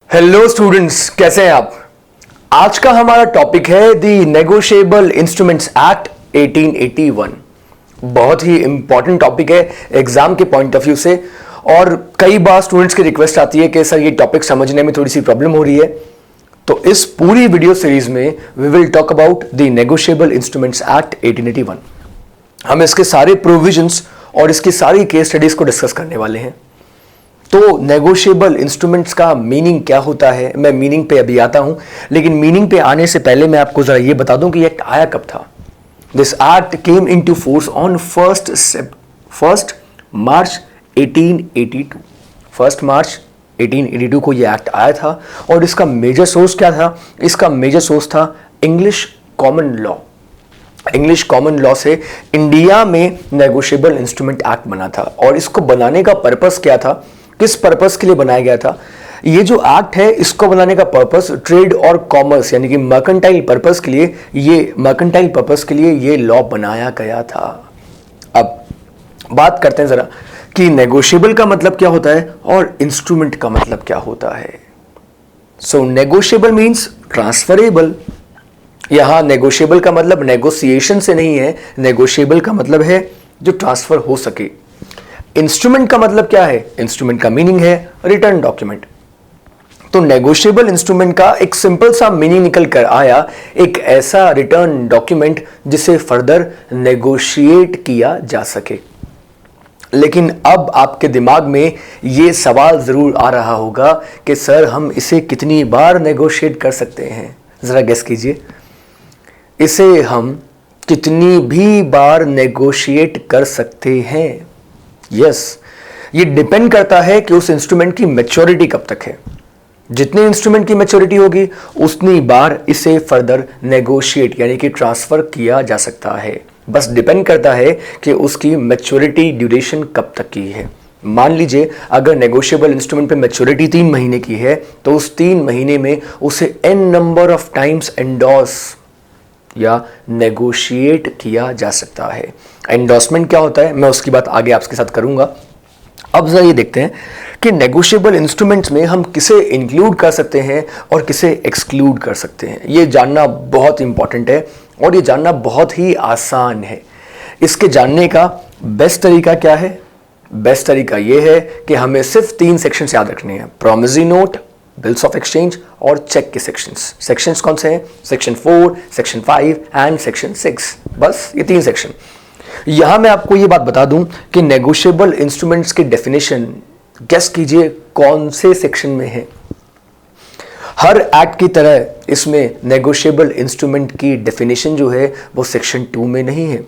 Hello students, कैसे हैं आप। आज का हमारा टॉपिक है द नेगोशिएबल इंस्ट्रूमेंट्स एक्ट 1881। बहुत ही इंपॉर्टेंट टॉपिक है एग्जाम के पॉइंट ऑफ व्यू से। और कई बार स्टूडेंट्स की रिक्वेस्ट आती है कि सर ये टॉपिक समझने में थोड़ी सी प्रॉब्लम हो रही है, तो इस पूरी वीडियो सीरीज में we will talk about the negotiable instruments act 1881। हम इसके सारे प्रोविजंस और इसकी सारी केस स्टडीज को डिस्कस करने वाले हैं। तो नेगोशिएबल इंस्ट्रूमेंट्स का मीनिंग क्या होता है, मैं मीनिंग पे अभी आता हूं, लेकिन मीनिंग पे आने से पहले मैं आपको जरा ये बता दूं कि एक्ट आया कब था। This act came into force on first March 1882। 1 मार्च 1882 को ये एक्ट आया था। और इसका मेजर सोर्स क्या था? इसका मेजर सोर्स था English common law. English common law से इंडिया में नेगोशिएबल इंस्ट्रूमेंट एक्ट बना था। और इसको बनाने का पर्पस क्या था, किस पर्पस के लिए बनाया गया था? ये जो एक्ट है इसको बनाने का पर्पस ट्रेड और कॉमर्स यानी कि मर्केंटाइल पर्पस के लिए ये लॉ बनाया गया था। अब बात करते हैं जरा कि नेगोशिएबल का मतलब क्या होता है और इंस्ट्रूमेंट का मतलब क्या होता है। सो नेगोशिएबल मींस ट्रांसफरेबल। यहां नेगोशिएबल का मतलब नेगोशिएशन से नहीं है, नेगोशिएबल का मतलब है जो ट्रांसफर हो सके। इंस्ट्रूमेंट का मतलब क्या है? इंस्ट्रूमेंट का मीनिंग है रिटर्न डॉक्यूमेंट। तो नेगोशिएबल इंस्ट्रूमेंट का एक सिंपल सा मीनिंग निकल कर आया, एक ऐसा रिटर्न डॉक्यूमेंट जिसे फर्दर नेगोशिएट किया जा सके। लेकिन अब आपके दिमाग में यह सवाल जरूर आ रहा होगा कि सर हम इसे कितनी बार नेगोशिएट कर सकते हैं? जरा गेस कीजिए, इसे हम कितनी भी बार नेगोशिएट कर सकते हैं? यस, ये डिपेंड करता है कि उस इंस्ट्रूमेंट की मैच्योरिटी कब तक है। जितनी इंस्ट्रूमेंट की मैच्योरिटी होगी उतनी बार इसे फर्दर नेगोशिएट यानी कि ट्रांसफर किया जा सकता है। बस डिपेंड करता है कि उसकी मैच्योरिटी ड्यूरेशन कब तक की है। मान लीजिए अगर नेगोशिएबल इंस्ट्रूमेंट पे मैच्योरिटी 3 महीने की है तो उस 3 महीने में उसे n number of times endorse या नेगोशिएट किया जा सकता है। एंडोर्समेंट क्या होता है मैं उसकी बात आगे आपके साथ करूंगा। अब जरा ये देखते हैं कि नेगोशिएबल इंस्ट्रूमेंट्स में हम किसे इंक्लूड कर सकते हैं और किसे एक्सक्लूड कर सकते हैं। ये जानना बहुत इंपॉर्टेंट है और ये जानना बहुत ही आसान है। इसके जानने का बेस्ट तरीका क्या है? बेस्ट तरीका ये है कि हमें सिर्फ 3 सेक्शंस याद रखने हैं, promissory note, bills of exchange और चेक के सेक्शंस कौन से हैं? Section 4, section 5 and section 6। बस ये 3 सेक्शन। यहां मैं आपको ये बात बता दूं कि नेगोशिएबल इंस्ट्रूमेंट्स की डेफिनेशन गेस कीजिए कौन से सेक्शन में है। हर एक्ट की तरह इसमें नेगोशिएबल इंस्ट्रूमेंट की डेफिनेशन जो है वो सेक्शन 2 में नहीं है।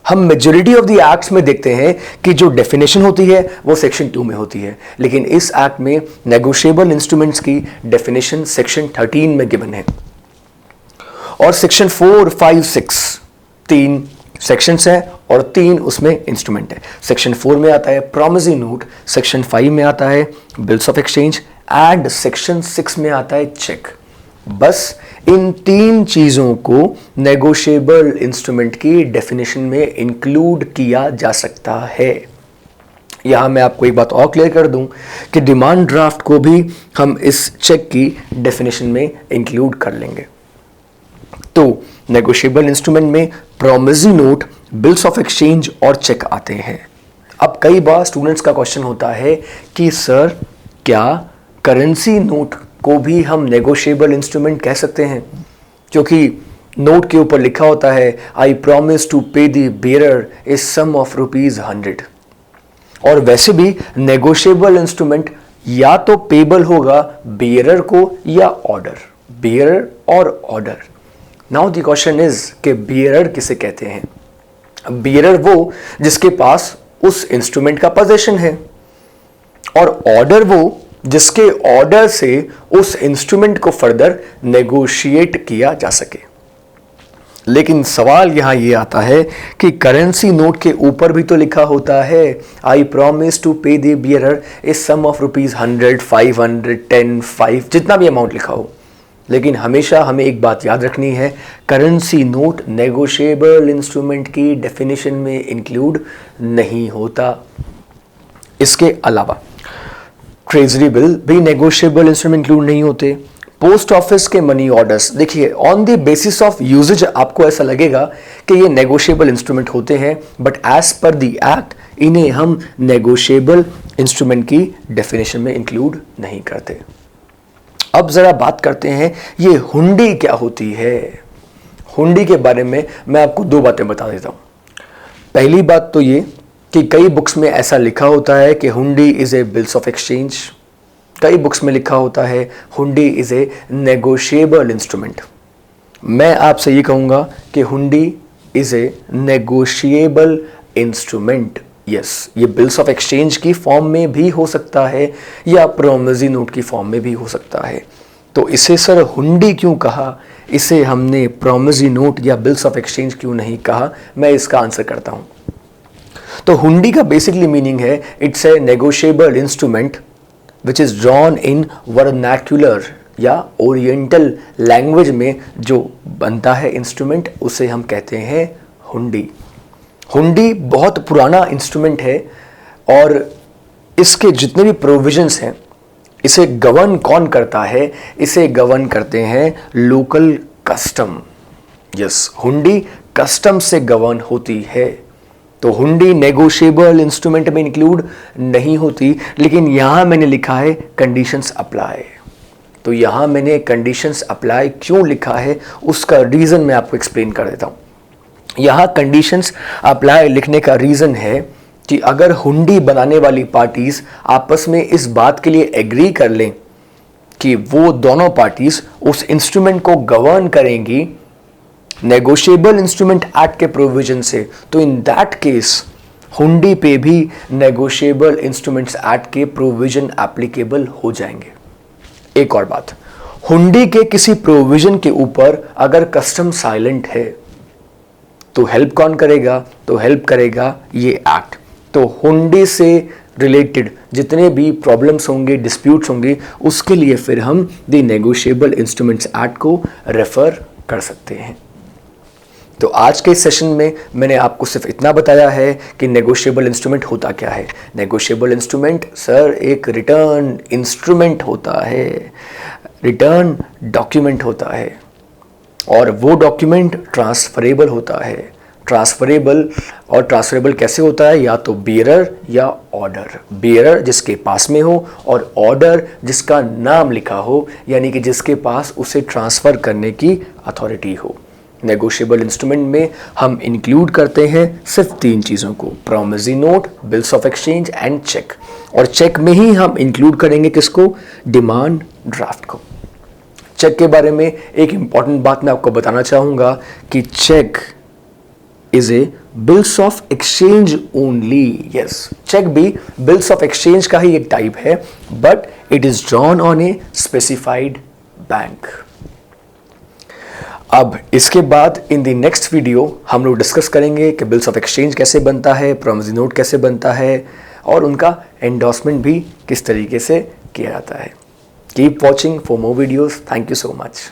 हम मेजॉरिटी ऑफ द एक्ट्स में देखते हैं कि जो डेफिनेशन होती है वो सेक्शन 2 में होती है, लेकिन इस एक्ट में नेगोशिएबल इंस्ट्रूमेंट्स की डेफिनेशन सेक्शन 13 में गिवन है। और सेक्शन 4, 5, 6 3 सेक्शंस हैं और 3 उसमें इंस्ट्रूमेंट है। सेक्शन 4 में आता है प्रॉमिसरी नोट, सेक्शन 5 में आता है bills of exchange and section 6 में आता है चेक। बस इन 3 चीजों को नेगोशिएबल इंस्ट्रूमेंट की डेफिनेशन में इंक्लूड किया जा सकता है। यहां मैं आपको एक बात और क्लियर कर दूं कि डिमांड ड्राफ्ट को भी हम इस चेक की डेफिनेशन में इंक्लूड कर लेंगे। तो नेगोशिएबल इंस्ट्रूमेंट में promissory note, bills of exchange और चेक आते हैं। अब कई बार स्टूडेंट्स का क्वेश्चन होता है कि सर क्या करेंसी नोट को भी हम नेगोशिएबल इंस्ट्रूमेंट कह सकते हैं? क्योंकि नोट के ऊपर लिखा होता है I promise to pay the bearer a sum of ₹100। और वैसे भी नेगोशिएबल इंस्ट्रूमेंट या तो पेबल होगा बेयरर को या ऑर्डर, बेयरर और order. Now the question is कि बेयरर किसे कहते हैं? बेयरर वो जिसके पास उस इंस्ट्रूमेंट का पोजीशन है, और ऑर्डर वो जिसके ऑर्डर से उस इंस्ट्रूमेंट को फर्दर नेगोशिएट किया जा सके। लेकिन सवाल यहां यह आता है कि करेंसी नोट के ऊपर भी तो लिखा होता है I promise to pay the bearer a sum of ₹100, 500, 10, 5 जितना भी अमाउंट लिखा हो। लेकिन हमेशा हमें एक बात याद रखनी है, करेंसी नोट नेगोशिएबल इंस्ट्रूमेंट की डेफिनेशन में इंक्लूड नहीं होता। इसके अलावा ट्रेजरी बिल भी नेगोशिएबल इंस्ट्रूमेंट इंक्लूड नहीं होते। पोस्ट ऑफिस के मनी ऑर्डर्स, देखिए on the basis of usage आपको ऐसा लगेगा कि ये नेगोशिएबल इंस्ट्रूमेंट होते हैं, but as per the act इन्हें हम नेगोशिएबल इंस्ट्रूमेंट की डेफिनेशन में इंक्लूड नहीं करते। अब जरा बात करते हैं ये हुंडी क्या होती है। हुंडी के बारे में मैं आपको दो बातें बता देता हूं। पहली बात तो ये कि कई बुक्स में ऐसा लिखा होता है कि हुंडी is a bills of exchange, कई बुक्स में लिखा होता है हुंडी इज ए नेगोशिएबल इंस्ट्रूमेंट। मैं आपसे ये कहूंगा कि हुंडी is a negotiable instrument. Yes, ये बिल्स ऑफ एक्सचेंज की फॉर्म में भी हो सकता है या प्रोमिसरी नोट की फॉर्म में भी हो सकता है। तो इसे सर हुंडी क्यों कहा, इसे हमने प्रोमिसरी नोट या बिल्स ऑफ एक्सचेंज क्यों नहीं कहा, मैं इसका आंसर करता हूं। तो हुंडी का बेसिकली मीनिंग है it's a negotiable instrument which is drawn in vernacular या ओरिएंटल लैंग्वेज में जो बनता है इंस्ट्रूमेंट, उसे हम कहते हैं हुंडी। हुंडी बहुत पुराना इंस्ट्रूमेंट है और इसके जितने भी प्रोविजंस हैं, इसे गवर्न कौन करता है, इसे गवर्न करते हैं लोकल कस्टम। यस, हुंडी कस्टम से गवर्न होती है। तो हुंडी नेगोशिएबल इंस्ट्रूमेंट में इंक्लूड नहीं होती, लेकिन यहां मैंने लिखा है कंडीशंस अप्लाई। तो यहां मैंने कंडीशंस अप्लाई क्यों लिखा है उसका रीजन मैं आपको एक्सप्लेन कर देता हूं। यहां कंडीशंस अप्लाई लिखने का रीजन है कि अगर हुंडी बनाने वाली पार्टीज आपस में इस बात के लिए एग्री कर लें कि वो दोनों पार्टीज उस इंस्ट्रूमेंट को गवर्न करेंगी नेगोशिएबल इंस्ट्रूमेंट एक्ट के प्रोविजन से, तो इन दैट केस हुंडी पे भी नेगोशिएबल इंस्ट्रूमेंट्स एक्ट के प्रोविजन एप्लीकेबल हो जाएंगे। एक और बात, हुंडी के किसी प्रोविजन के ऊपर अगर कस्टम साइलेंट है तो हेल्प कौन करेगा, तो हेल्प करेगा ये एक्ट। तो हुंडी से रिलेटेड जितने भी प्रॉब्लम्स होंगे, डिस्प्यूट्स होंगे, उसके लिए फिर हम द नेगोशिएबल इंस्ट्रूमेंट्स एक्ट को रेफर कर सकते हैं। तो आज के सेशन में मैंने आपको सिर्फ इतना बताया है कि नेगोशिएबल इंस्ट्रूमेंट होता क्या है। नेगोशिएबल इंस्ट्रूमेंट सर एक रिटर्न इंस्ट्रूमेंट होता है, रिटर्न डॉक्यूमेंट होता है, और वो डॉक्यूमेंट ट्रांसफरेबल होता है। ट्रांसफरेबल कैसे होता है, या तो बियरर या ऑर्डर। बियरर जिसके पास में हो और ऑर्डर जिसका नाम लिखा हो, यानी कि जिसके पास उसे ट्रांसफर करने की अथॉरिटी हो। नेगोशिएबल इंस्ट्रूमेंट में हम इंक्लूड करते हैं सिर्फ तीन चीज़ों को, promissory note, bills of exchange and cheque. और चेक में ही हम इंक्लूड करेंगे किसको, डिमांड ड्राफ्ट को। चेक के बारे में एक इंपॉर्टेंट बात मैं आपको बताना चाहूंगा कि cheque is a bills of exchange only. Yes, cheque भी बिल्स ऑफ एक्सचेंज का ही एक टाइप है, but it is drawn on a specified bank. अब इसके बाद इन द नेक्स्ट वीडियो हम लोग डिस्कस करेंगे कि बिल्स ऑफ एक्सचेंज कैसे बनता है, प्रॉमिसरी नोट कैसे बनता है, और उनका एंडोर्समेंट भी किस तरीके से किया जाता है। Keep watching for more videos. Thank you so much.